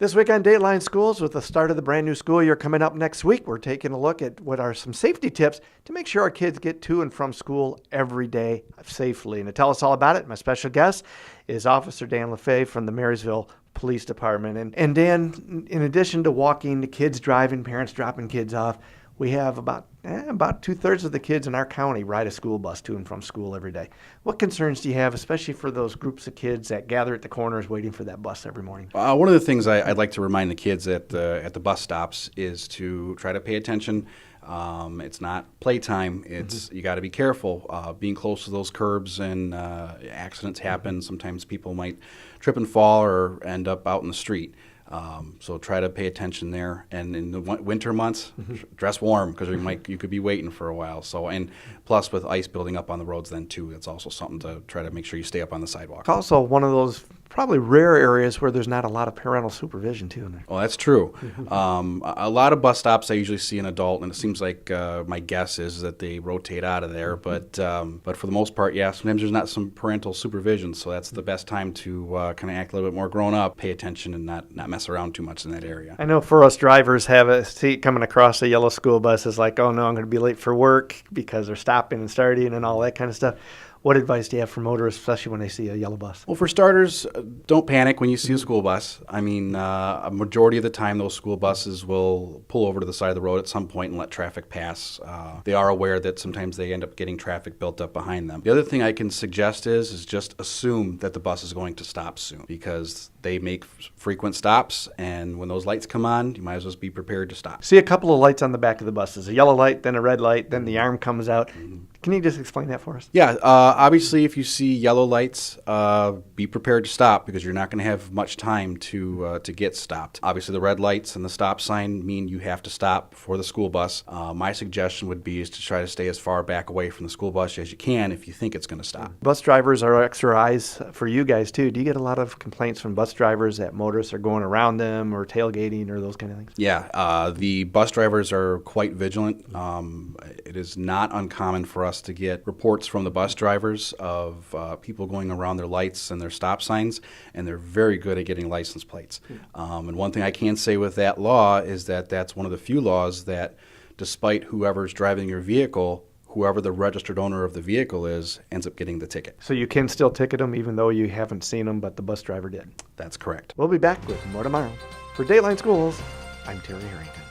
This week on Dateline Schools, with the start of the brand new school year coming up next week, we're taking a look at what are some safety tips to make sure our kids get to and from school every day safely. And to tell us all about it, my special guest is Officer Dan Levey from the Marysville Police Department. And Dan, in addition to walking, the kids driving, parents dropping kids off, we have about 2/3 of the kids in our county ride a school bus to and from school every day. What concerns do you have, especially for those groups of kids that gather at the corners waiting for that bus every morning? One of the things I'd like to remind the kids at the bus stops is to try to pay attention. It's not playtime. It's you got to be careful. Being close to those curbs and accidents happen. Sometimes people might trip and fall or end up out in the street. So try to pay attention there. And in the winter months, dress warm because you could be waiting for a while. So, and plus with ice building up on the roads then too, that's also something to try to make sure you stay up on the sidewalk. It's also one of those probably rare areas where there's not a lot of parental supervision too in there. Well, that's true. A lot of bus stops I usually see an adult, and it seems like my guess is that they rotate out of there. But for the most part, yeah, sometimes there's not some parental supervision, so that's the best time to kind of act a little bit more grown up, pay attention, and not mess around too much in that area. I know for us drivers, have a seat coming across a yellow school bus is like, oh no, I'm going to be late for work because they're stopping and starting and all that kind of stuff. What advice do you have for motorists, especially when they see a yellow bus? Well, for starters, don't panic when you see a school bus. I mean, a majority of the time, those school buses will pull over to the side of the road at some point and let traffic pass. They are aware that sometimes they end up getting traffic built up behind them. The other thing I can suggest is just assume that the bus is going to stop soon, because they make frequent stops, and when those lights come on, you might as well be prepared to stop. See a couple of lights on the back of the buses, a yellow light, then a red light, then the arm comes out. Can you just explain that for us? Yeah, obviously if you see yellow lights, be prepared to stop because you're not going to have much time to get stopped. Obviously the red lights and the stop sign mean you have to stop for the school bus. My suggestion would be is to try to stay as far back away from the school bus as you can if you think it's going to stop. Bus drivers are extra eyes for you guys too. Do you get a lot of complaints from bus drivers that motorists are going around them or tailgating or those kind of things? Yeah, the bus drivers are quite vigilant. It is not uncommon for us to get reports from the bus drivers of people going around their lights and their stop signs, and they're very good at getting license plates. And one thing I can say with that law is that that's one of the few laws that, despite whoever's driving your vehicle, whoever the registered owner of the vehicle is ends up getting the ticket. So you can still ticket them even though you haven't seen them, but the bus driver did. That's correct. We'll be back with more tomorrow. For Dateline Schools, I'm Terry Harrington.